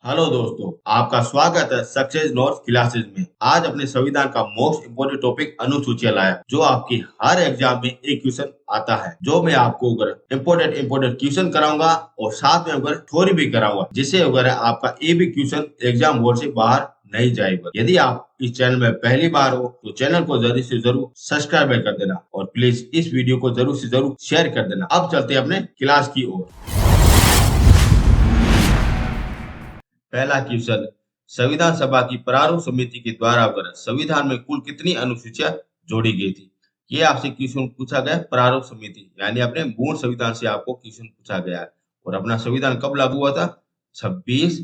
Hello दोस्तों, आपका स्वागत है सक्सेस नोट्स क्लासेस में। आज अपने संविधान का मोस्ट इम्पोर्टेंट टॉपिक अनुसूचियां लाया, जो आपकी हर एग्जाम में एक क्वेश्चन आता है, जो मैं आपको अगर इम्पोर्टेंट क्वेश्चन कराऊंगा और साथ में अगर थ्योरी भी कराऊंगा, जिससे अगर आपका ये भी क्वेश्चन एग्जाम बोर्ड से बाहर नहीं जाएगा। यदि आप इस चैनल में पहली बार हो तो चैनल को जरूर से जरूर सब्सक्राइब कर देना और प्लीज इस वीडियो को जरूर से जरूर शेयर कर देना। अब चलते हैं अपने क्लास की ओर। पहला क्वेश्चन, संविधान सभा की प्रारूप समिति के द्वारा अगर संविधान में कुल कितनी अनुसूचियां जोड़ी गई थी? ये आपसे क्वेश्चन पूछा गया प्रारूप समिति, यानी अपने मूल संविधान से आपको क्वेश्चन पूछा गया है। और अपना संविधान कब लागू हुआ था? 26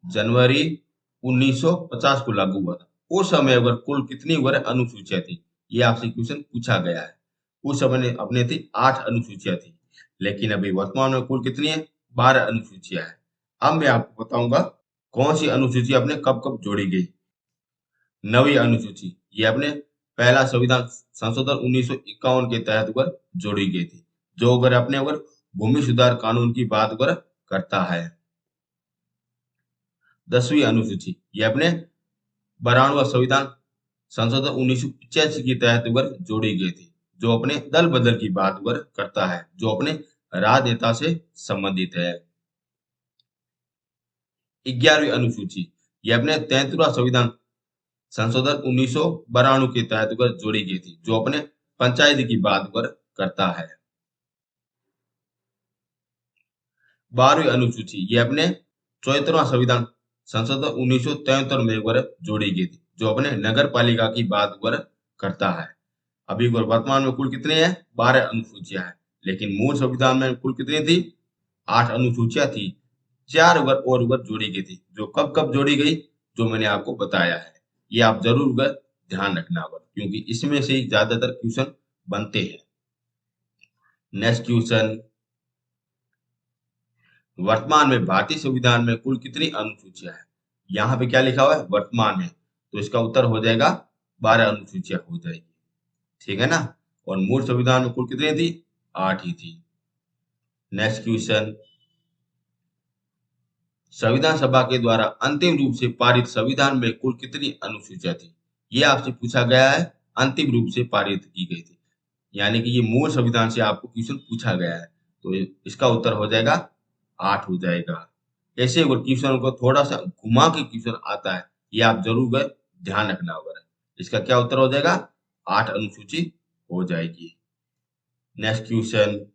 जनवरी 1950 को लागू हुआ था। उस समय अगर कुल कितनी अगर अनुसूचियां थी, ये आपसे क्वेश्चन पूछा गया है। उस समय अपने थी 8 अनुसूचियां थी, लेकिन अभी वर्तमान में कुल कितनी है? 12 अनुसूचियां है। अब मैं आपको बताऊंगा कौन सी अनुसूची अपने कब कब जोड़ी गई। नवी अनुसूची ये अपने पहला संविधान संशोधन 1951 के तहत अगर जोड़ी गई थी, जो अगर अपने अगर भूमि सुधार कानून की बात अगर करता है। 10वीं अनुसूची ये अपने 92वां संविधान संशोधन 1985 के तहत अगर जोड़ी गई थी, जो अपने दल बदल की बात अगर करता है, जो अपने राजनेता से संबंधित है। 11वीं अनुसूची ये अपने 33वां संविधान संशोधन 1992 के तहत अगर जोड़ी गई थी, जो अपने पंचायत की बात पर करता है। 12वीं अनुसूची ये अपने 74वां संविधान संशोधन 1973 में अगर जोड़ी गई थी, जो अपने नगर पालिका की बात पर करता है। अभी वर्तमान में कुल कितने हैं? 12 अनुसूचियां हैं, लेकिन मूल संविधान में कुल कितनी थी? 8 अनुसूचियां थी। 4 और जोड़ी गई थी, जो कब कब जोड़ी गई, जो मैंने आपको बताया है। ये आप जरूर ध्यान रखना होगा, क्योंकि इसमें से ही ज्यादातर क्वेश्चन बनते हैं। नेक्स्ट क्वेश्चन, वर्तमान में भारतीय संविधान में कुल कितनी अनुसूचियां हैं? यहाँ पे क्या लिखा हुआ है? वर्तमान में, तो इसका उत्तर हो जाएगा 12 अनुसूचियां हो जाएगी। ठीक है ना? और मूल संविधान में कुल कितनी थी? 8 ही थी। नेक्स्ट क्वेश्चन, संविधान सभा के द्वारा अंतिम रूप से पारित संविधान में कुल कितनी अनुसूचियां थी? ये आपसे पूछा गया है, अंतिम रूप से पारित की गई थी, यानी कि ये मूल संविधान से आपको क्वेश्चन पूछा गया है, तो इसका उत्तर हो जाएगा 8 हो जाएगा। ऐसे अगर क्वेश्चन को थोड़ा सा घुमा के क्वेश्चन आता है, ये आप जरूर ध्यान रखना होगा। इसका क्या उत्तर हो जाएगा? 8 अनुसूची हो जाएगी। नेक्स्ट क्वेश्चन,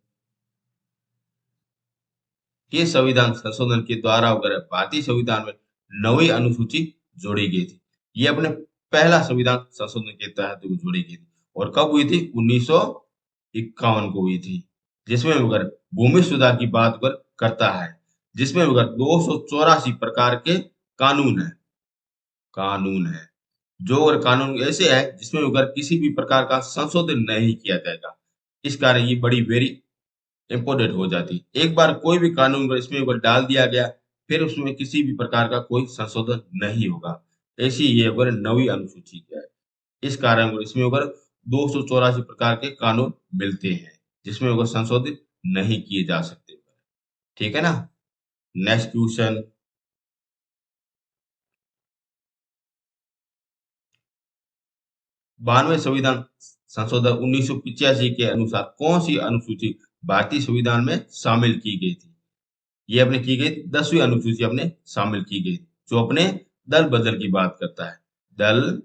के संविधान संशोधन के द्वारा वगैरह भारतीय संविधान में 9वीं अनुसूची जोड़ी गई थी? ये अपने पहला संविधान संशोधन के तहत जोड़ी गई थी, और कब हुई थी? 1951 को हुई थी, जिसमें वगैरह भूमि सुधार की बात वगैरह करता है, जिसमें वगैरह 284 प्रकार के कानून है, जो और कानून ऐसे है जिसमें वगैरह किसी भी प्रकार का संशोधन नहीं किया जाएगा। इस कारण ये बड़ी वेरी इम्पोर्टेंट हो जाती। एक बार कोई भी कानून इसमें अगर डाल दिया गया, फिर उसमें किसी भी प्रकार का कोई संशोधन नहीं होगा। ऐसी ये अगर 9वीं अनुसूची है। इस कारण इसमें अगर 284 प्रकार के कानून मिलते हैं, जिसमें अगर संशोधित नहीं किए जा सकते। ठीक है ना? नेक्स्ट क्वेश्चन, 92वें संविधान संशोधन 1985 के अनुसार कौन सी अनुसूची भारतीय संविधान में शामिल की गई थी? ये अपने की गई 10वीं अनुसूची अपने शामिल की गई, जो अपने दल बदल की बात करता है। दल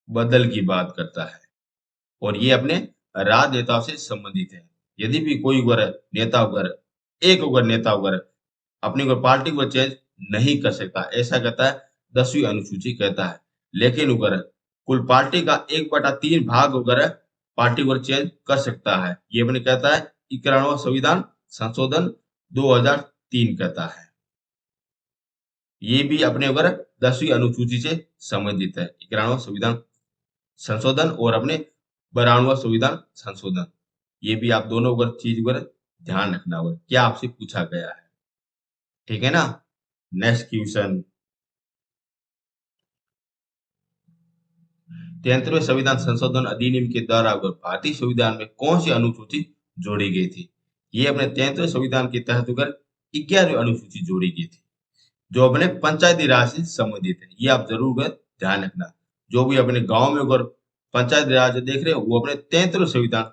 बदल की बात करता है, और ये अपने राजनेताओं से संबंधित है। यदि भी कोई नेता नेता अपनी पार्टी को चेंज नहीं कर सकता, ऐसा कहता है 10वीं अनुसूची कहता है। लेकिन कुल पार्टी का 1/3 भाग वगैरह पार्टी को चेंज कर सकता है, ये अपने कहता है 91वां संविधान संशोधन 2003 कहता है। ये भी अपने 10वीं अनुसूची से संबंधित है, 91वां संविधान संशोधन और अपने 92वां संविधान संशोधन। ये भी आप दोनों चीज ध्यान रखना होगा, क्या आपसे पूछा गया है। ठीक है ना? नेक्स्ट क्वेश्चन, 73वें संविधान संशोधन अधिनियम के द्वारा भारतीय संविधान में कौन सी अनुसूची जोड़ी गई थी? ये अपने 73वें संविधान के तहत 11वीं अनुसूची जोड़ी गई थी। जो अपने पंचायती राज से संबंधित है। ये आप जरूर ध्यान रखना। जो भी अपने गांव में अगर पंचायती राज देख रहे हो, वो अपने 33वें संविधान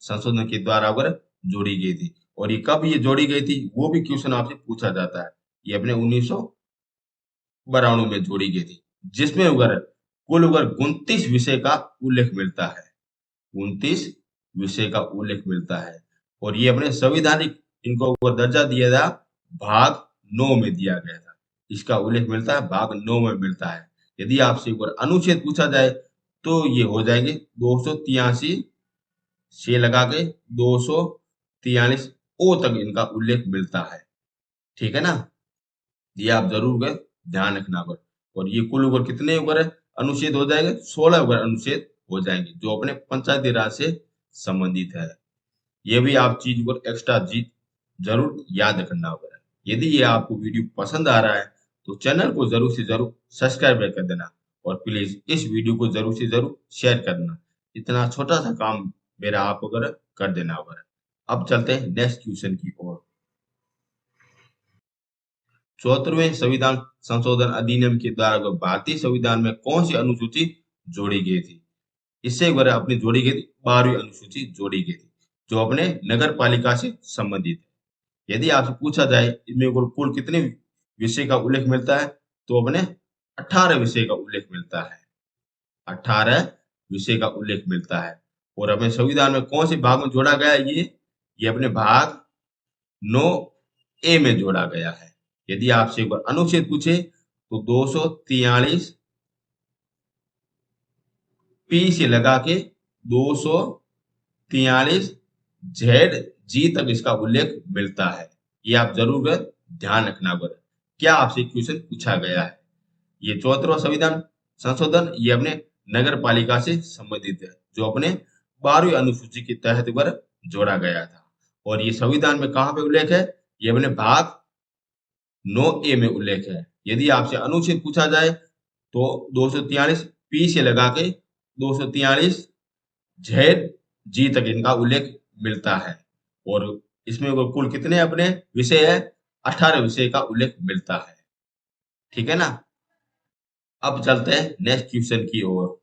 संशोधन के द्वारा अगर जोड़ी गई थी। और ये कब ये जोड़ी गई थी, वो भी क्वेश्चन आपसे पूछा जाता है। ये अपने 1992 में जोड़ी गई थी, जिसमें अगर कुल अगर 29 विषय का उल्लेख मिलता है। 29 विषय का उल्लेख मिलता है। और ये अपने संवैधानिक इनको ऊपर दर्जा दिया था, भाग 9 में दिया गया था। इसका उल्लेख मिलता है भाग 9 में मिलता है। यदि आपसे ऊपर अनुच्छेद पूछा जाए तो ये हो जाएंगे 283 से लगा के 243 ओ तक इनका उल्लेख मिलता है। ठीक है ना? ये आप जरूर ध्यान रखना होगा। और ये कुल ओवर कितने ओवर अनुच्छेद हो जाएंगे? 16 ओवर अनुच्छेद हो जाएंगे, जो अपने पंचायती राज से संबंधित है। ये भी आप चीज को एक्स्ट्रा जीत जरूर याद रखना होगा। यदि ये आपको वीडियो पसंद आ रहा है तो चैनल को जरूर से जरूर सब्सक्राइब कर देना, और प्लीज इस वीडियो को जरूर से जरूर शेयर करना। इतना छोटा सा काम मेरा आप अगर कर देना होगा। अब चलते हैं नेक्स्ट क्वेश्चन की ओर। 74वें संविधान संशोधन अधिनियम के द्वारा भारतीय संविधान में कौन सी अनुसूची जोड़ी गई थी? इससे एक बार अपनी जोड़ी गई थी 12वीं अनुसूची जोड़ी गई थी, जो अपने नगर पालिका से संबंधित है। यदि आपसे पूछा जाए इनमें कुल कितने विषय का उल्लेख मिलता है, तो अपने 18 विषय का उल्लेख मिलता है। 18 विषय का उल्लेख मिलता है। और अपने संविधान में कौन से भाग में जोड़ा गया है? ये अपने भाग 9 ए में जोड़ा गया है। यदि आपसे एक बार अनुच्छेद पूछे तो 243 पी से लगा के 243 जेड जी तक इसका उल्लेख मिलता है। ये आप जरूर ध्यान रखना होगा। क्या आपसे क्वेश्चन पूछा गया है? ये 74वां संविधान संशोधन ये अपने नगर पालिका से संबंधित है, जो अपने 12वीं अनुसूची के तहत पर जोड़ा गया था। और ये संविधान में कहाँ पे उल्लेख है? ये अपने भाग 9 ए में उल्लेख है। यदि आपसे अनुच्छेद पूछा जाए तो 243 पी से लगा के 243 जेड जी तक इनका उल्लेख मिलता है। और इसमें वो कुल कितने अपने विषय है? 18 विषय का उल्लेख मिलता है। ठीक है ना? अब चलते हैं नेक्स्ट क्वेश्चन की ओर।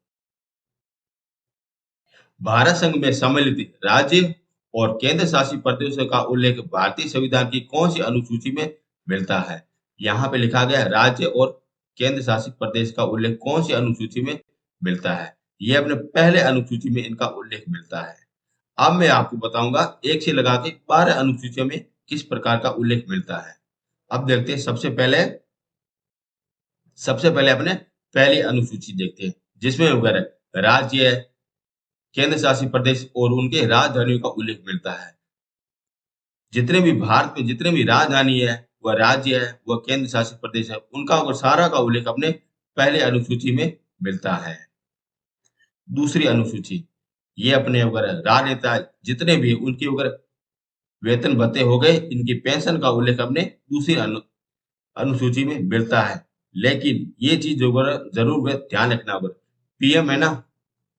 भारत संघ में सम्मिलित राज्य और केंद्र शासित प्रदेशों का उल्लेख भारतीय संविधान की कौन सी अनुसूची में मिलता है? यहाँ पे लिखा गया है राज्य और केंद्र शासित प्रदेश का उल्लेख कौन सी अनुसूची में मिलता है? ये अपने पहले अनुसूची में इनका उल्लेख मिलता है। अब मैं आपको बताऊंगा 1 से लगा के 12 अनुसूचियों में किस प्रकार का उल्लेख मिलता है। अब देखते हैं सबसे पहले अपने पहली अनुसूची देखते हैं, जिसमें वगैरह राज्य, केंद्र शासित प्रदेश और उनके राजधानियों का उल्लेख मिलता है। जितने भी भारत में जितने भी राजधानी है, वह राज्य है, वह केंद्र शासित प्रदेश है, उनका और सारा का उल्लेख अपने पहले अनुसूची में मिलता है। दूसरी अनुसूची ये अपने वगैरह राजनेता जितने भी उनकी वगैरह वेतन भत्ते हो गए, इनकी पेंशन का उल्लेख अपने दूसरी अनुसूची में मिलता है। लेकिन ये चीज जरूर ध्यान रखना होगा। पीएम है ना,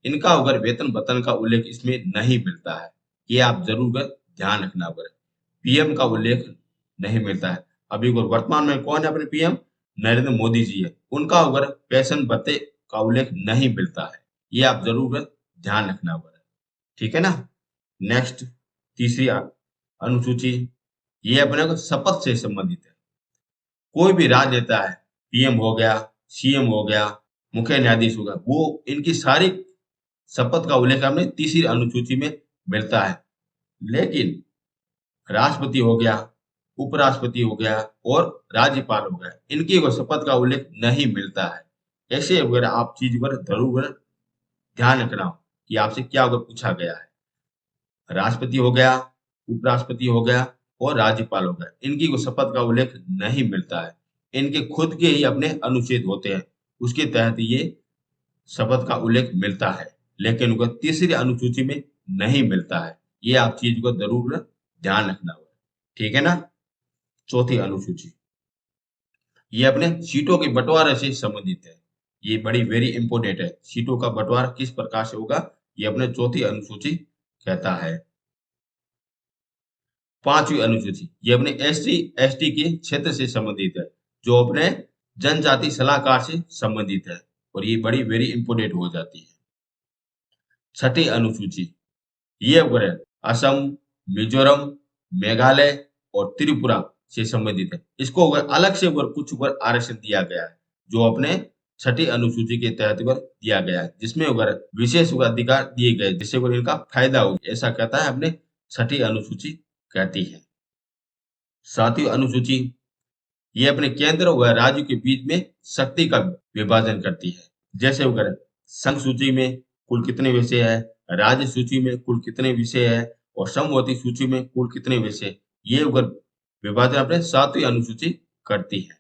इनका अगर वेतन भत्तन का उल्लेख इसमें नहीं मिलता है। ये आप जरूर ध्यान रखना होगा। पीएम का उल्लेख नहीं मिलता है। अभी वर्तमान में कौन है अपने पीएम? नरेंद्र मोदी जी है। उनका अगर पेंशन भत्ते का उल्लेख नहीं मिलता है। ये आप जरूर ध्यान रखना होगा। ठीक है ना? नेक्स्ट तीसरी अनुसूची ये अपने को शपथ से संबंधित है। कोई भी राजनेता है, पीएम हो गया, सीएम हो गया, मुख्य न्यायाधीश हो गया, वो इनकी सारी शपथ का उल्लेख हमें तीसरी अनुसूची में मिलता है। लेकिन राष्ट्रपति हो गया, उपराष्ट्रपति हो गया और राज्यपाल हो गया, इनकी वो शपथ का उल्लेख नहीं मिलता है। ऐसे वगैरह आप चीज पर जरूर ध्यान रखना हो कि आपसे क्या अगर पूछा गया है। राष्ट्रपति हो गया, उपराष्ट्रपति हो गया और राज्यपाल हो गया, इनकी को शपथ का उल्लेख नहीं मिलता है। इनके खुद के ही अपने अनुच्छेद होते हैं, उसके तहत ये शपथ का उल्लेख मिलता है। लेकिन उनको तीसरी अनुसूची में नहीं मिलता है। ये आप चीज को जरूर ध्यान रखना होगा। ठीक है ना? चौथी अनुसूची ये अपने सीटों के बंटवारे से संबंधित है। ये बड़ी वेरी इंपोर्टेंट है। सीटों का बंटवारा किस प्रकार से होगा, ये अपने चौथी अनुसूची कहता है। पांचवी अनुसूची ये अपने एसटी एसटी के क्षेत्र से संबंधित है, जो अपने जनजाति सलाहकार से संबंधित है, और ये बड़ी वेरी इंपोर्टेंट हो जाती है। छठी अनुसूची ये वगैरह असम, मिजोरम, मेघालय और त्रिपुरा से संबंधित है। इसको अगर अलग से अगर कुछ अगर आरक्षण दिया गया है, जो अपने छठी अनुसूची के तहत अगर दिया गया है, जिसमें अगर विशेष अधिकार दिए गए, जिससे अगर इनका फायदा हो, ऐसा कहता है अपने छठी अनुसूची कहती है। सातवीं अनुसूची ये अपने केंद्र व राज्य के बीच में शक्ति का विभाजन करती है। जैसे अगर संघ सूची में कुल कितने विषय है, राज्य सूची में कुल कितने विषय है और समवर्ती सूची में कुल कितने विषय, ये अगर विभाजन अपने सातवीं अनुसूची करती है।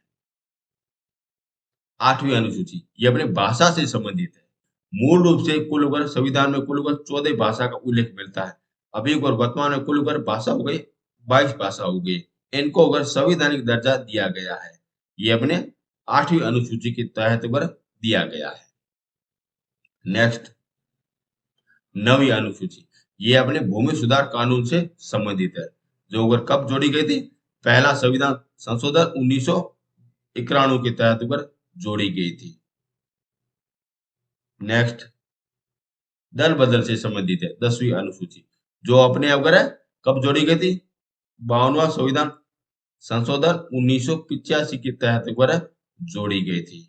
आठवीं अनुसूची ये अपने भाषा से संबंधित है। मूल रूप से कुल अगर संविधान में कुल अगर 14 भाषा का उल्लेख मिलता है। अभी अगर वर्तमान में कुल अगर भाषा हो गई 22 भाषा हो गई। इनको अगर संवैधानिक दर्जा दिया गया है। ये अपने आठवीं अनुसूची के तहत अगर दिया गया है। नेक्स्ट नवीं अनुसूची ये अपने भूमि सुधार कानून से संबंधित है, जो अगर कब जोड़ी गई थी, पहला संविधान संशोधन 1991 के तहत अगर जोड़ी गई थी। नेक्स्ट दल बदल से संबंधित है 10वीं अनुसूची, जो अपने अगर कब जोड़ी गई थी, 52वां संविधान संशोधन 1985 के तहत अगर जोड़ी गई थी।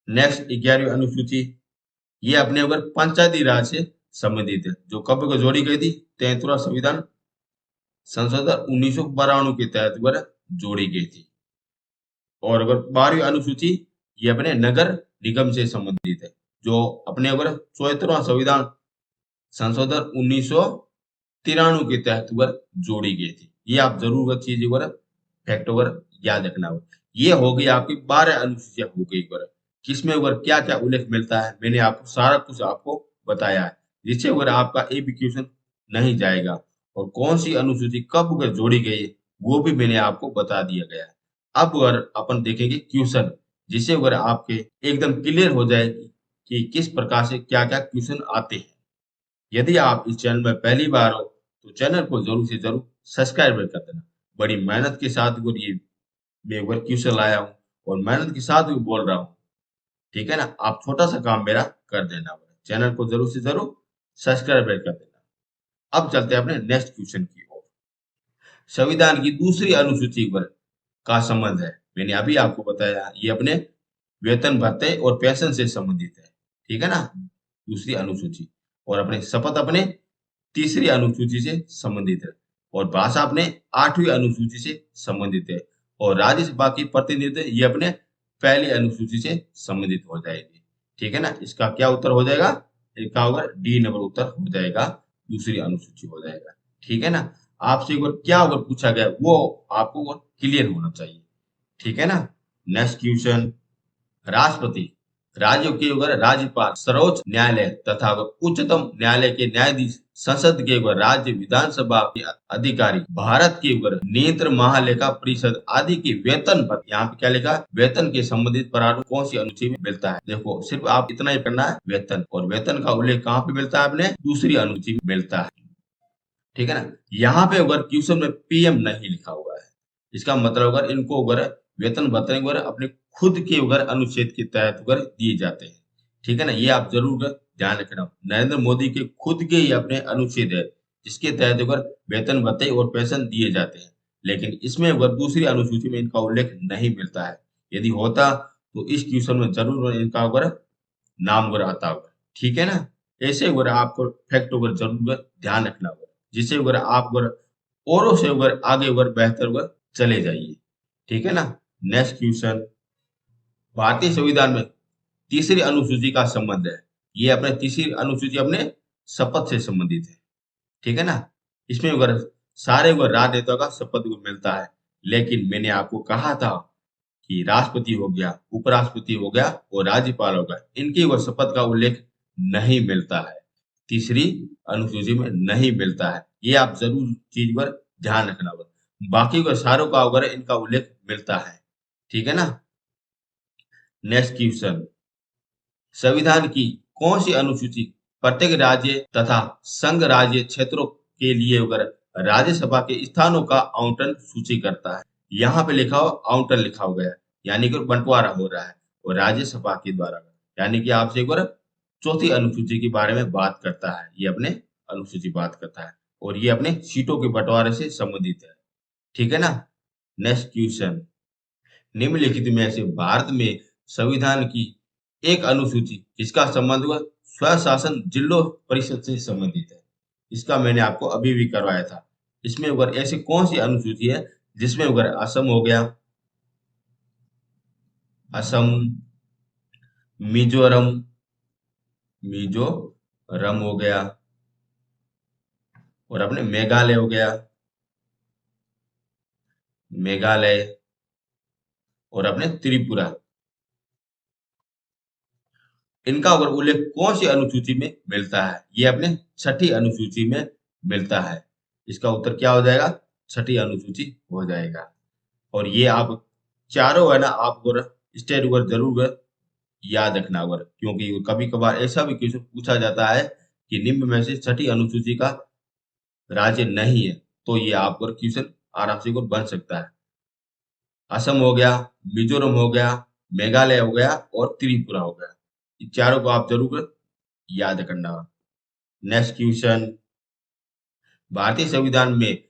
नेक्स्ट 11वीं अनुसूची ये अपने अगर पंचायती राज से संबंधित है, जो कब को जोड़ी गई थी, 73वां संविधान संशोधन 1992 के तहत अगर जोड़ी गई थी। और अगर 12वीं अनुसूची ये अपने नगर निगम से संबंधित है, जो अपने अगर 74वां संविधान संशोधन 1993 के तहत अगर जोड़ी गई थी। ये आप जरूर चीज अगर फैक्ट अगर याद रखना हो। ये हो गई आपकी 12 अनुसूचियां हो गई अगर, किसमें अगर क्या क्या उल्लेख मिलता है, मैंने आपको सारा कुछ आपको बताया है, जिससे अगर आपका एक भी क्वेश्चन नहीं जाएगा। और कौन सी अनुसूची कब अगर जोड़ी गई है, वो भी मैंने आपको बता दिया गया है। अब अगर अपन देखेंगे क्वेश्चन, जिससे अगर आपके एकदम क्लियर हो जाएगी कि किस प्रकार से क्या क्या क्वेश्चन आते हैं। यदि आप इस चैनल में पहली बार हो तो चैनल को जरूर से जरूर सब्सक्राइब कर देना। बड़ी मेहनत के साथ अगर ये मैं अगर क्वेश्चन लाया हूँ और मेहनत के साथ भी बोल रहा हूँ, ठीक है ना। आप छोटा सा काम मेरा कर देना, चैनल को जरूर से जरूर सब्सक्राइब कर देना। अब चलते हैं अपने नेक्स्ट क्वेश्चन की ओर। संविधान की दूसरी अनुसूची पर का संबंध है, मैंने अभी आपको बताया, ये अपने वेतन भत्ते और पेंशन से संबंधित है, ठीक है ना, दूसरी अनुसूची। और अपने शपथ अपने तीसरी अनुसूची से संबंधित है, और भाषा अपने 8वीं अनुसूची से संबंधित है, और राज्यसभा की प्रतिनिधित्व ये अपने पहली अनुसूची से संबंधित हो जाएगी, ठीक है ना। इसका क्या उत्तर हो जाएगा, इसका होगा डी नंबर उत्तर हो जाएगा, दूसरी अनुसूची हो जाएगा, ठीक है ना। आपसे अगर क्या अगर पूछा गया वो आपको क्लियर होना चाहिए, ठीक है ना। नेक्स्ट क्वेश्चन, राष्ट्रपति राज्यों के अगर राज्यपाल, सर्वोच्च न्यायालय तथा उच्चतम न्यायालय के न्यायाधीश, संसद के अगर राज्य विधानसभा के अधिकारी, भारत के अगर नियंत्रण महालेखा परिषद आदि के वेतन पर, यहाँ पे क्या लिखा, वेतन के संबंधित प्रारूप कौन सी अनुसूची में मिलता है। देखो सिर्फ आप इतना ही करना है, वेतन, और वेतन का उल्लेख कहाँ पे मिलता है, अपने दूसरी अनुसूची में मिलता है, ठीक है ना। यहाँ पे अगर क्वेश्चन में पीएम नहीं लिखा हुआ है, इसका मतलब अगर इनको अगर वेतन भत्ते वगैरह अपने खुद के अगर अनुच्छेद के तहत अगर दिए जाते हैं, ठीक है ना। ये आप जरूर ध्यान रखना। नरेंद्र मोदी के खुद के ही अपने अनुच्छेद है, जिसके तहत अगर वेतन भत्ते और पेंशन दिए जाते हैं, लेकिन इसमें अगर दूसरी अनुसूची में इनका उल्लेख नहीं मिलता है। यदि होता तो इस क्वेश्चन में जरूर इनका अगर नाम अगर आता होगा, ठीक है ना। ऐसे अगर आपको फैक्ट अगर जरूर ध्यान रखना होगा, जिससे अगर आप अगर औरों से अगर आगे अगर बेहतर अगर चले जाइए, ठीक है ना। नेक्स्ट क्वेश्चन, भारतीय संविधान में तीसरी अनुसूची का संबंध है। ये अपने तीसरी अनुसूची अपने शपथ से संबंधित है, ठीक है ना। इसमें अगर सारे अगर राजनेताओं का शपथ मिलता है, लेकिन मैंने आपको कहा था कि राष्ट्रपति हो गया, उपराष्ट्रपति हो गया और राज्यपाल हो गया, इनकी अगर शपथ का उल्लेख नहीं मिलता है, तीसरी अनुसूची में नहीं मिलता है। ये आप जरूर चीज पर ध्यान रखना होगा। बाकी को सारों का अगर इनका उल्लेख मिलता है, ठीक है ना। नेक्स्ट क्वेश्चन, संविधान की कौन सी अनुसूची प्रत्येक राज्य तथा संघ राज्य क्षेत्रों के लिए अगर राज्यसभा के स्थानों का आवंटन सूची करता है। यहाँ पे लिखा हो आउटर लिखा हो गया, यानी कि बंटवारा हो रहा है और राज्यसभा के द्वारा, यानी कि आपसे एक बार चौथी अनुसूची के बारे में बात करता है, ये अपने अनुसूची बात करता है और ये अपने सीटों के बंटवारे से संबंधित है। ठीक है ना। नेक्स्ट क्वेश्चन, निम्नलिखित में से भारत में संविधान की एक अनुसूची जिसका संबंध हुआ स्वशासन जिलों परिषद से संबंधित है, इसका मैंने आपको अभी भी करवाया था। इसमें अगर ऐसी कौन सी अनुसूची है जिसमें अगर असम हो गया, असम, मिजोरम, मिजोरम हो गया और अपने मेघालय हो गया, मेघालय और अपने त्रिपुरा, इनका अगर उल्लेख कौन सी अनुसूची में मिलता है, ये अपने छठी अनुसूची में मिलता है। इसका उत्तर क्या हो जाएगा, छठी अनुसूची हो जाएगा। और ये आप चारों है ना, आप अगर स्टेट अगर जरूर याद रखना अगर, क्योंकि कभी कभार ऐसा भी क्वेश्चन पूछा जाता है कि निम्न में से छठी अनुसूची का राज्य नहीं है, तो ये आपको क्वेश्चन आराम से बन सकता है। असम हो गया, मिजोरम हो गया, मेघालय हो गया और त्रिपुरा हो गया, इन चारों को आप जरूर याद करना। नेक्स्ट क्वेश्चन, भारतीय संविधान में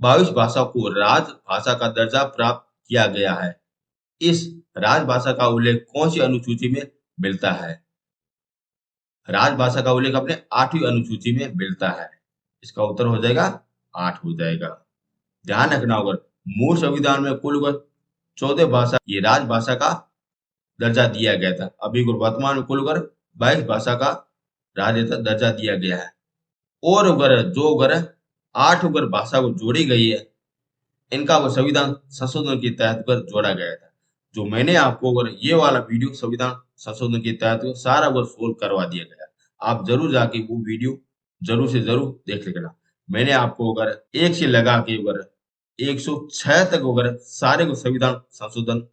22 भाषा को राजभाषा का दर्जा प्राप्त किया गया है। इस राजभाषा का उल्लेख कौन सी अनुसूची में मिलता है? राजभाषा का उल्लेख अपने 8वीं अनुसूची में मिलता है। इसका उत्तर हो जाएगा 8 हो जाएगा। ध्यान रखना होगा, मूल संविधान में कुल 14 भाषा ये राजभाषा का दर्जा दिया गया था। अभी वर्तमान में कुल 22 भाषा का राज्य दर्जा दिया गया है और अगर 8 भाषा को जोड़ी गई है, इनका वो संविधान संशोधन के तहत पर जोड़ा गया था। जो मैंने आपको अगर ये वाला वीडियो संविधान संशोधन के तहत सारा अगर सोल्व करवा दिया गया, आप जरूर जाके वो वीडियो जरूर से जरूर देख लेना। मैंने आपको अगर एक से लगा के अगर 106 तक अगर सारे को संविधान संशोधन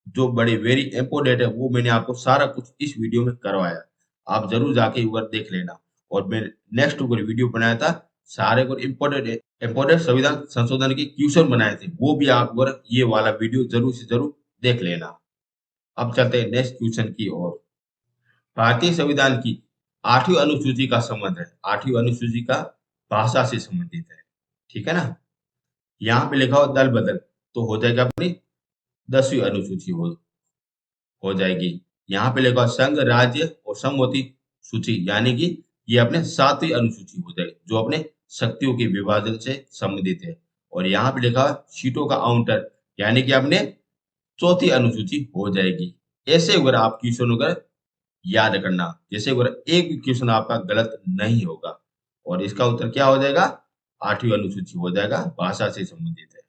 जो बड़े वेरी इंपोर्टेंट है वो मैंने आपको सारा कुछ इस वीडियो में करवाया। आप जरूर जाके एक बार देख लेना। और मैं नेक्स्ट ऊपर वीडियो बनाया था, सारे को इंपोर्टेंट संविधान संशोधन के क्वेश्चन बनाए थे, वो भी आप अगर ये वाला वीडियो जरूर से जरूर देख लेना। अब चलते हैं नेक्स्ट क्वेश्चन की ओर। भारतीय संविधान की 8वीं अनुसूची का संबंध है, 8वीं अनुसूची का भाषा से संबंधित है। ठीक है ना। यहाँ पे लिखा हो दल बदल, तो हो जाएगा अपनी 10वीं अनुसूची हो जाएगी। यहाँ पे लिखा संघ, राज्य और समवर्ती सूची, यानी कि ये अपने 7वीं अनुसूची हो जाएगी, जो अपने शक्तियों के विभाजन से संबंधित है। और यहाँ पे लिखा सीटों का आवंटन, यानी कि अपने चौथी अनुसूची हो जाएगी। ऐसे अगर आप क्वेश्चन अगर याद करना, जैसे अगर एक भी क्वेश्चन आपका गलत नहीं होगा। और इसका उत्तर क्या हो जाएगा, 8वीं अनुसूची हो जाएगा, भाषा से संबंधित है।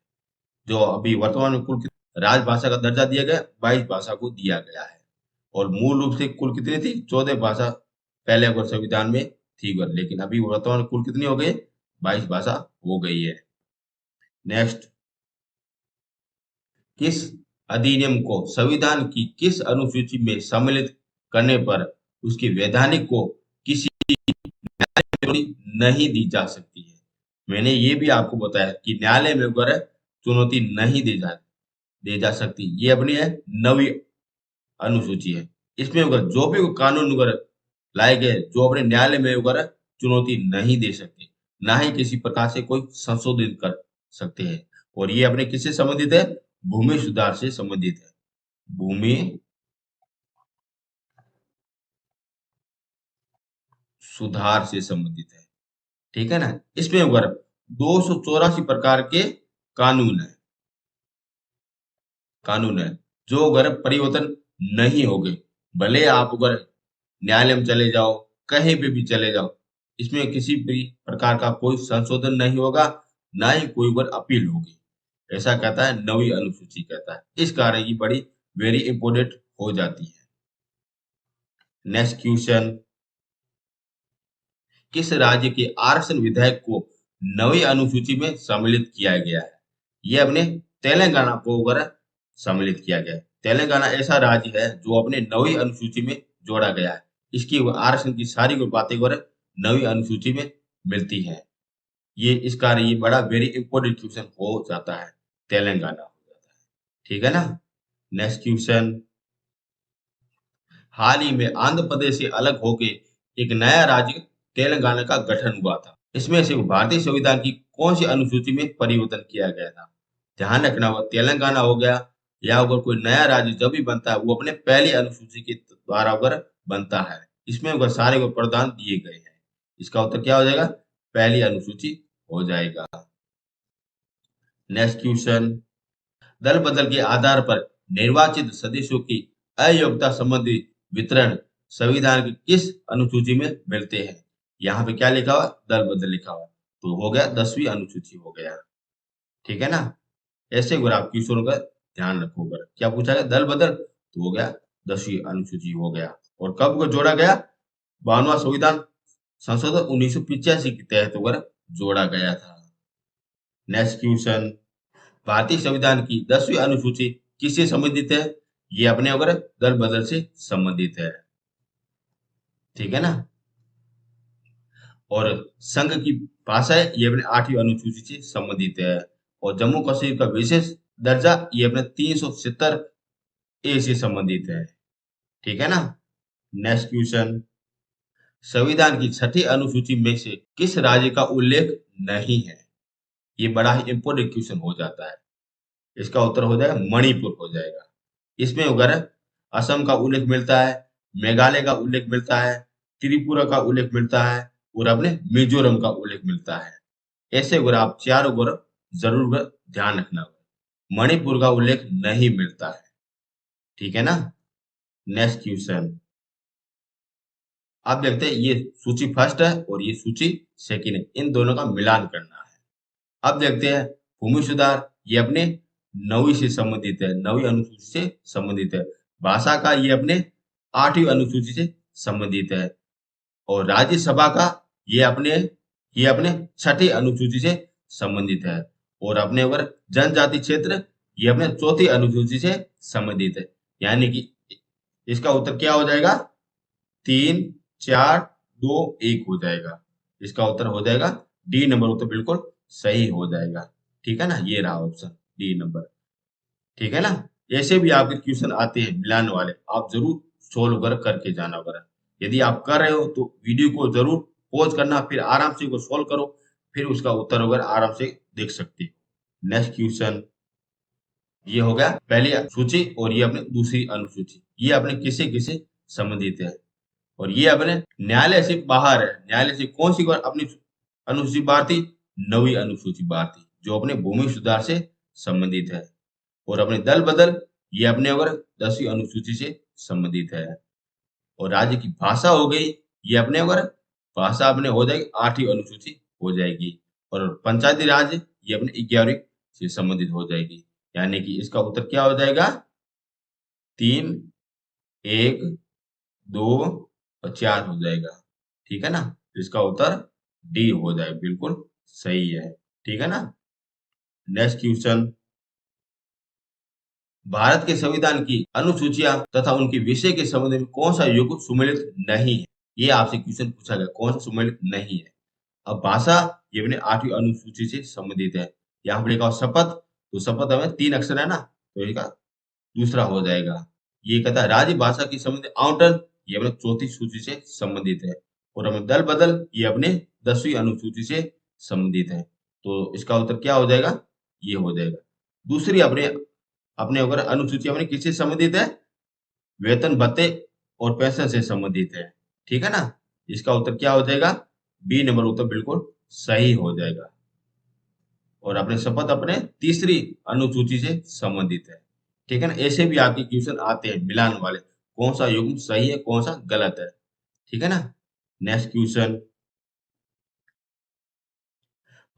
जो अभी वर्तमान में कुल राजभाषा का दर्जा दिया गया, 22 भाषा को दिया गया है। और मूल रूप से कुल कितनी थी, 14 भाषा पहले अगर संविधान में थी, लेकिन अभी वर्तमान कुल कितनी हो गई, 22 भाषा हो गई है। नेक्स्ट, किस अधिनियम को संविधान की किस अनुसूची में सम्मिलित करने पर उसकी वैधानिक को किसी चुनौती नहीं दी जा सकती है? मैंने ये भी आपको बताया कि न्यायालय में अगर चुनौती नहीं दी जा सकती, ये अपनी है 9वीं अनुसूची है। इसमें अगर जो भी कानून अगर लाए गए, जो अपने न्यायालय में अगर चुनौती नहीं दे सकते, ना ही किसी प्रकार से कोई संशोधित कर सकते हैं। और ये अपने किससे संबंधित है, भूमि सुधार से संबंधित है। भूमि सुधार से संबंधित है। ठीक है ना। इसमें अगर 284 प्रकार के कानून है, जो अगर परिवर्तन नहीं हो गए, भले आप अगर न्यायालय में चले जाओ, कहीं पे भी चले जाओ, इसमें किसी भी प्रकार का कोई संशोधन नहीं होगा, ना ही कोई पर अपील होगी। ऐसा कहता है 9वीं अनुसूची कहता है। इस कारण ये बड़ी वेरी इंपोर्टेंट हो जाती है। नेक्स्ट क्वेश्चन, किस राज्य के आरक्षण विधेयक को 9वीं अनुसूची में सम्मिलित किया गया है? ये अपने तेलंगाना को अगर सम्मिलित किया गया है। तेलंगाना ऐसा राज्य है जो अपने 9वीं अनुसूची में जोड़ा गया है। इसकी आरक्षण की सारी बातें 9वीं अनुसूची में मिलती है। ये इस कारण ये बड़ा वेरी इंपोर्टेंट क्वेश्चन हो जाता है, तेलंगाना। ठीक है ना। नेक्स्ट क्वेश्चन, हाल ही में आंध्र प्रदेश से अलग होके एक नया राज्य तेलंगाना का गठन हुआ था। इसमें से भारतीय संविधान की कौन सी अनुसूची में परिवर्तन किया गया था? ध्यान रखना, वो तेलंगाना हो गया, या अगर कोई नया राज्य जब भी बनता है वो अपने पहली अनुसूची के द्वारा अगर बनता है, इसमें अगर सारे को प्रावधान दिए गए हैं। इसका उत्तर क्या हो जाएगा? पहली अनुसूची हो जाएगा। नेक्स्ट क्वेश्चन, दल बदल के आधार पर निर्वाचित सदस्यों की अयोग्यता संबंधी वितरण संविधान की किस अनुसूची में मिलते हैं? यहाँ पे क्या लिखा हुआ? दल बदल लिखा हुआ, तो हो गया 10वीं अनुसूची हो गया। ठीक है ना। ऐसे अगर आप क्वेश्चनों का ध्यान रखो, अगर क्या पूछा गया दल बदल, तो हो गया 10वीं अनुसूची हो गया। और कब को जोड़ा गया? 52वां संविधान संशोधन 1985 के तहत अगर जोड़ा गया था। नेक्स्ट क्वेश्चन, भारतीय संविधान की 10वीं अनुसूची किससे संबंधित है? ये अपने अगर दल बदल से संबंधित है। ठीक है ना। और संघ की भाषा है, ये अपने 8वीं अनुसूची से संबंधित है। और जम्मू कश्मीर का विशेष दर्जा, ये अपने 370 ए से संबंधित है। ठीक है ना। नेक्स्ट क्वेश्चन, संविधान की 6ठी अनुसूची में से किस राज्य का उल्लेख नहीं है? ये बड़ा ही इंपॉर्टेंट क्वेश्चन हो जाता है। इसका उत्तर हो जाएगा मणिपुर हो जाएगा। इसमें अगर असम का उल्लेख मिलता है, मेघालय का उल्लेख मिलता है, त्रिपुरा का उल्लेख मिलता है, और अपने मिजोरम का उल्लेख मिलता है। ऐसे अगर आप चारों अगर जरूर ध्यान रखना, मणिपुर का उल्लेख नहीं मिलता है। ठीक है ना। नेक्स्ट क्वेश्चन, आप देखते हैं ये सूची फर्स्ट है और ये सूची सेकंड है, इन दोनों का मिलान करना है। अब देखते हैं भूमि सुधार, ये अपने 9वीं से संबंधित है, 9वीं अनुसूची से संबंधित है। भाषा का ये अपने 8वीं अनुसूची से संबंधित है। और राज्यसभा का ये अपने 6ठी अनुसूची से संबंधित है। और अपने अगर जनजाति क्षेत्र, ये अपने 4थी अनुसूची से संबंधित है। यानी कि इसका उत्तर क्या हो जाएगा? 3, 4, 2, 1 हो जाएगा। इसका उत्तर हो जाएगा डी नंबर, उत्तर बिल्कुल सही हो जाएगा। ठीक है ना, ये रहा ऑप्शन डी नंबर। ठीक है ना। ऐसे भी आपके क्वेश्चन आते हैं मिलान वाले, आप जरूर सोल्व करके जाना होगा। यदि आप कर रहे हो तो वीडियो को जरूर पॉज करना, फिर आराम से उसको सोल्व करो, फिर उसका उत्तर वगैरह आराम से देख सकते हो। नेक्स्ट क्वेश्चन, ये हो गया पहली सूची और ये अपने दूसरी अनुसूची, ये अपने किसे किसे संबंधित है। और ये अपने न्यायालय से बाहर है। न्यायालय से कौन सी अपनी अनुसूची बाहर थी? 9वीं अनुसूची बाहर थी, जो अपने भूमि सुधार से संबंधित है। और अपने दल बदल, ये अपने अगर 10वीं अनुसूची से संबंधित है। और राज्य की भाषा हो गई, ये अपने अगर भाषा अपने हो जाएगी 8वीं अनुसूची हो जाएगी। और पंचायती राज, ये अपने 11वीं से संबंधित हो जाएगी। यानी कि इसका उत्तर क्या हो जाएगा? 3, 1, 2 और 4 हो जाएगा। ठीक है ना। तो इसका उत्तर डी हो जाएगा, बिल्कुल सही है। ठीक है ना। नेक्स्ट क्वेश्चन, भारत के संविधान की अनुसूचियां तथा उनके विषय के संबंध में कौन सा युग सुमेलित नहीं है? ये आपसे क्वेश्चन पूछा गया, कौन सा सुमेलित नहीं है। अब भाषा, ये अपने 8वीं अनुसूची से संबंधित है। यहाँ पर लिखा हो शपथ, तो शपथ हमें 3 अक्षर है ना, तो इसका दूसरा हो जाएगा। ये कहता है राज्य भाषा की संबंधित आवंटन, ये अपने 4थी सूची से संबंधित है। और हमें दल बदल, ये अपने 10वीं अनुसूची से संबंधित है। तो इसका उत्तर क्या हो जाएगा? ये हो जाएगा। दूसरी अपने अपने अगर अनुसूची अपने किससे संबंधित है? वेतन भत्ते और पेंशन से संबंधित है। ठीक है ना। इसका उत्तर क्या हो जाएगा? बी नंबर उत्तर बिल्कुल सही हो जाएगा। और अपने शपथ अपने तीसरी अनुसूची से संबंधित है। ठीक है ना। ऐसे भी आपके क्वेश्चन आते हैं मिलान वाले, कौन सा युग्म सही है, कौन सा गलत है। ठीक है ना। नेक्स्ट क्वेश्चन,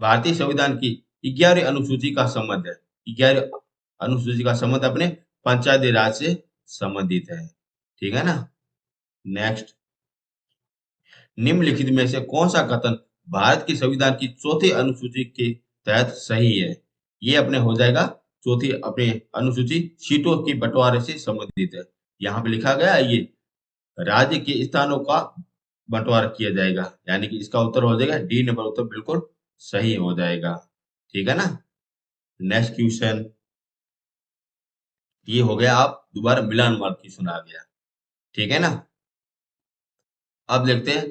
भारतीय संविधान की 11वीं अनुसूची का संबंध है, 11वीं अनुसूची का संबंध अपने पंचायती राज से संबंधित है। ठीक है ना। नेक्स्ट, निम्नलिखित में से कौन सा कथन भारत के संविधान की 4थी अनुसूची के तहत सही है? ये अपने हो जाएगा 4थी अपने अनुसूची सीटों के बंटवारे से संबंधित है। यहाँ पे लिखा गया है ये राज्य के स्थानों का बंटवारा किया जाएगा। यानी कि इसका उत्तर हो जाएगा डी नंबर, उत्तर बिल्कुल सही हो जाएगा। ठीक है ना। नेक्स्ट क्वेश्चन, ये हो गया, आप दोबारा मिलान वाला क्वेश्चन आ गया। ठीक है ना। अब देखते हैं,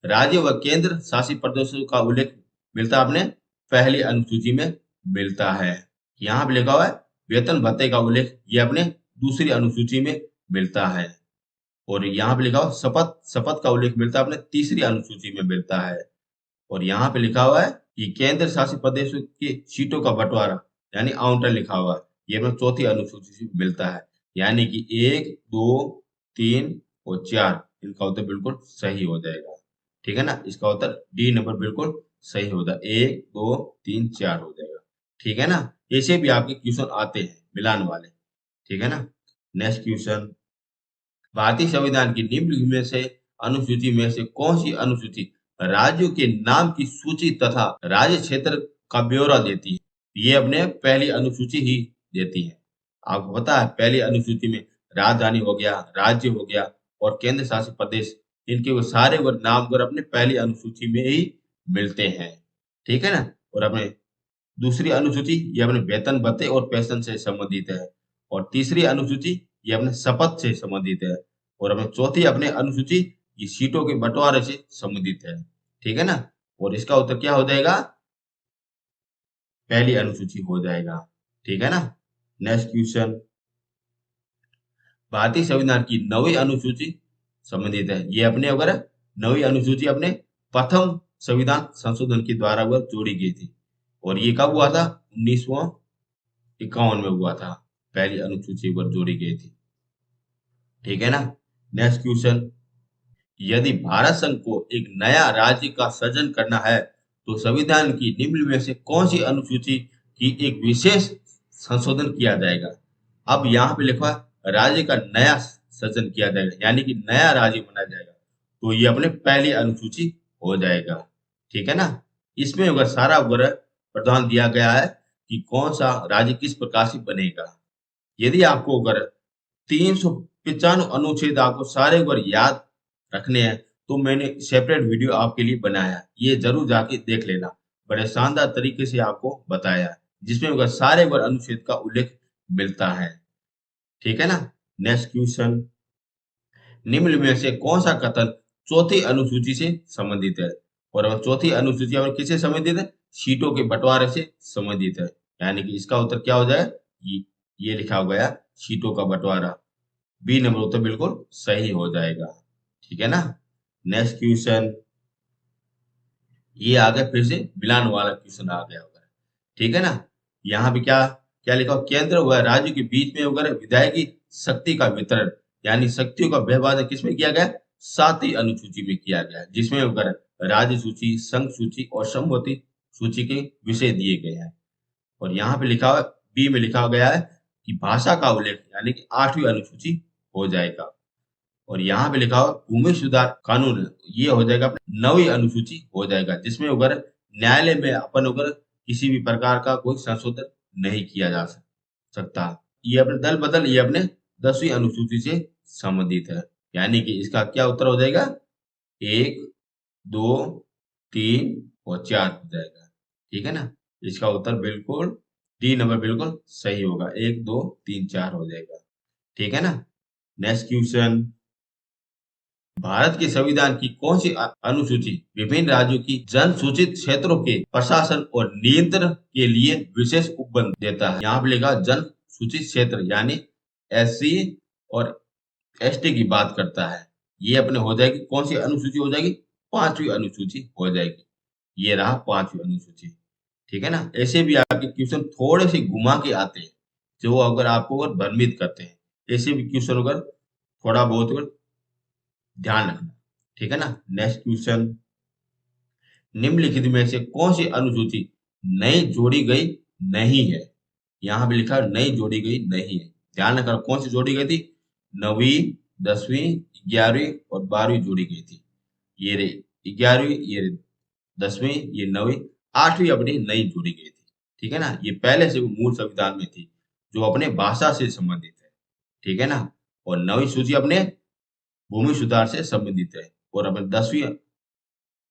राज्य व केंद्र शासित प्रदेशों का उल्लेख मिलता है अपने पहली अनुसूची में मिलता है। यहाँ पे लिखा हुआ है वेतन भत्ते का उल्लेख, ये अपने दूसरी अनुसूची में मिलता है। और यहाँ पे लिखा हुआ शपथ शपथ का उल्लेख मिलता है अपने तीसरी अनुसूची में मिलता है। और यहाँ पे लिखा हुआ है कि केंद्र शासित प्रदेशों की सीटों का बंटवारा यानी आवंटन लिखा हुआ है, ये अपने चौथी अनुसूची से मिलता है। यानी कि 1, 2, 3 और 4 इनका उत्तर बिल्कुल सही हो जाएगा। ठीक है ना, इसका उत्तर डी नंबर बिल्कुल सही होगा। 1, 2, 3, 4 हो जाएगा। ठीक है ना। ऐसे भी आपके क्वेश्चन आते हैं मिलान वाले। ठीक है ना। नेक्स्ट क्वेश्चन, भारतीय संविधान की निम्न में से अनुसूची में से कौन सी अनुसूची राज्यों के नाम की सूची तथा राज्य क्षेत्र का ब्यौरा देती है? ये अपने पहली अनुसूची ही देती है। आपको पता है पहली अनुसूची में राजधानी हो गया, राज्य हो गया और केंद्र शासित प्रदेश, इनके वो सारे वो नाम अगर अपने पहली अनुसूची में ही मिलते हैं। ठीक है ना। और अपने दूसरी अनुसूची ये अपने वेतन भत्ते और पेंशन से संबंधित है। और तीसरी अनुसूची ये अपने शपथ से संबंधित है। और अपने चौथी अपने अनुसूची ये सीटों के बंटवारे से संबंधित है। ठीक है ना। और इसका उत्तर क्या हो जाएगा? पहली अनुसूची हो जाएगा। ठीक है ना। नेक्स्ट क्वेश्चन, भारतीय संविधान की 9वीं अनुसूची संबंधित है। ये अपने अगर 9वीं अनुसूची अपने प्रथम संविधान संशोधन के द्वारा वह जोड़ी गई थी। और ये कब हुआ था? 1951 में हुआ था। पहली अनुसूची पर जोड़ी गई थी। ठीक है ना। नेक्स्ट क्वेश्चन, यदि भारत संघ को एक नया राज्य का सृजन करना है तो संविधान की निम्न में से कौन सी अनुसूची की एक विशेष संशोधन किया जाएगा? अब यहाँ पे लिखा है राज्य का नया सृजन किया जाएगा, यानी कि नया राज्य बनाया जाएगा, तो ये अपने पहली अनुसूची हो जाएगा। ठीक है ना। इसमें अगर सारा वर्ग प्रावधान दिया गया है कि कौन सा राज्य किस प्रकार से बनेगा। यदि आपको अगर 395 अनुच्छेद आपको सारे अगर याद रखने हैं तो मैंने सेपरेट वीडियो आपके लिए बनाया है, ये जरूर जाके देख लेना। बड़े शानदार तरीके से आपको बताया है, जिसमें अगर सारे अगर अनुच्छेद का उल्लेख मिलता है। ठीक है ना। नेक्स्ट क्वेश्चन, निम्न में से कौन सा कथन चौथी अनुसूची से संबंधित है? और अगर चौथी अनुसूची और किससे संबंधित है? सीटों के बंटवारे से संबंधित है। यानी कि इसका उत्तर क्या हो जाए? ये लिखा हो गया सीटों का बंटवारा। बी नंबर उत्तर बिल्कुल सही हो जाएगा। ठीक है ना। नेक्स्ट क्वेश्चन, ये आ गया फिर से मिलान वाला क्वेश्चन आ गया होगा। ठीक है ना। यहाँ पे क्या क्या लिखा हो? केंद्र व राज्य के बीच में वगैरह विधायकी शक्ति का वितरण यानी शक्तियों का विभाजन किसमें किया गया? 7वीं अनुसूची में किया गया, जिसमें वगैरह राज्य सूची, संघ सूची और समवर्ती सूची के विषय दिए गए हैं। और यहाँ पे लिखा हुआ बी में लिखा गया है कि भाषा का उल्लेख यानी कि 8वीं अनुसूची हो जाएगा। और यहाँ पे लिखा हुआ भूमि सुधार कानून, ये हो जाएगा अपने 9वीं अनुसूची हो जाएगा, जिसमें अगर न्यायालय में अपन अगर किसी भी प्रकार का कोई संशोधन नहीं किया जा सकता। ये अपने दल बदल ये अपने 10वीं अनुसूची से संबंधित है। यानी कि इसका क्या उत्तर हो जाएगा? 1, 2, 3 और 4 हो जाएगा। ठीक है ना। इसका उत्तर बिल्कुल डी नंबर बिल्कुल सही होगा। 1, 2, 3, 4 हो जाएगा। ठीक है ना। नेक्स्ट क्वेश्चन, भारत के संविधान की कौन सी अनुसूची विभिन्न राज्यों की जनसूचित क्षेत्रों के प्रशासन और नियंत्रण के लिए विशेष उपबंध देता है? यहाँ पे लिखा जन सूचित क्षेत्र यानी एससी और एसटी की बात करता है। ये अपने हो जाएगी कौन सी अनुसूची हो जाएगी? 5वीं अनुसूची हो जाएगी। ये रहा 5वीं अनुसूची। ठीक है ना। ऐसे भी आपके क्वेश्चन थोड़े से घुमा के आते हैं, जो अगर आपको अगर भ्रमित करते हैं। ऐसे भी क्वेश्चन अगर थोड़ा बहुत अगर ध्यान रखना। ठीक है ना। नेक्स्ट क्वेश्चन, निम्नलिखित में से कौन सी अनुसूची नई जोड़ी गई नहीं है? यहाँ पे लिखा है नई जोड़ी गई नहीं है। ध्यान रखना कौन सी जोड़ी गई थी? 9वीं, 10वीं, 11वीं और 12वीं जोड़ी गई थी। ये रे 11वीं, ये रे 10वीं, ये 9वीं, 8वीं अपनी नई जोड़ी गई थी। ठीक है ना। ये पहले से वो मूल संविधान में थी, जो अपने भाषा से संबंधित है। ठीक है ना। और 9वीं सूची अपने भूमि सुधार से संबंधित है। और अपने 10वीं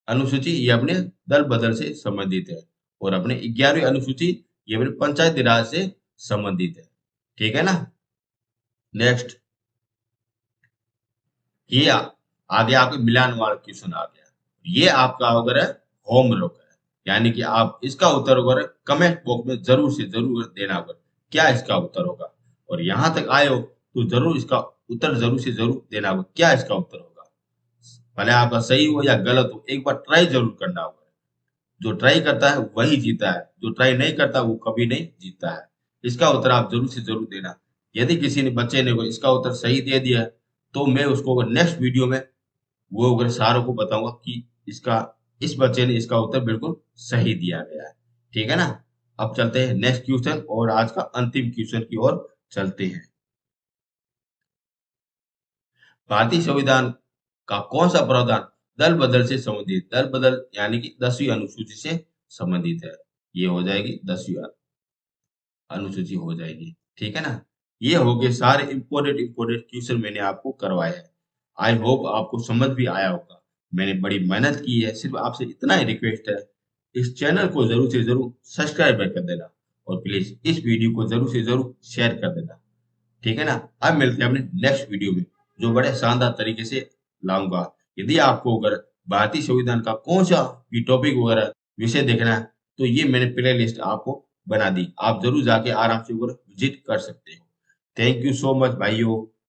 अनुसूची ये अपने दल बदल से संबंधित है। और अपने 11वीं अनुसूची ये अपने पंचायती राज से संबंधित है। ठीक है ना। नेक्स्ट ये आगे आपके मिलान वाला क्वेश्चन आ गया। ये आपका अगर होमवर्क है, यानी कि आप इसका उत्तर अगर कमेंट बॉक्स में जरूर से जरूर देना होगा, क्या इसका उत्तर होगा। और यहाँ तक आए हो तो जरूर इसका उत्तर जरूर से जरूर देना होगा, क्या इसका उत्तर होगा। भले आपका सही हो या गलत हो, एक बार ट्राई जरूर करना होगा। जो ट्राई करता है वही जीता है, जो ट्राई नहीं करता वो कभी नहीं जीतता है। इसका उत्तर आप जरूर से जरूर देना। यदि किसी ने बच्चे ने को इसका उत्तर सही दे दिया है, तो मैं उसको नेक्स्ट वीडियो में वो अगर सारों को बताऊंगा कि इसका इस बच्चे ने इसका उत्तर बिल्कुल सही दिया गया है। ठीक है ना। अब चलते हैं नेक्स्ट क्वेश्चन और आज का अंतिम क्वेश्चन की ओर चलते हैं। भारतीय संविधान का कौन सा प्रावधान दल बदल से संबंधित, दल बदल यानी कि 10वीं अनुसूची से संबंधित है। ये हो जाएगी 10वीं अनुसूची हो जाएगी। ठीक है ना। ये हो गए सारे इंपोर्टेंट इंपोर्टेंट क्वेश्चन मैंने आपको करवाए हैं। आई होप आपको समझ भी आया होगा। मैंने बड़ी मेहनत की है, सिर्फ आपसे इतना ही रिक्वेस्ट है, इस चैनल को जरूर से जरूर सब्सक्राइब कर देना और प्लीज इस वीडियो को जरूर से जरूर शेयर कर देना। ठीक है ना। अब मिलते हैं अपने नेक्स्ट वीडियो में, जो बड़े शानदार तरीके से लाऊंगा। यदि आपको अगर भारतीय संविधान का कौन सा भी टॉपिक वगैरह विषय देखना है, तो ये मैंने प्ले लिस्ट आपको बना दी, आप जरूर जाके आराम से विजिट कर सकते हो। थैंक यू सो मच भाइयों।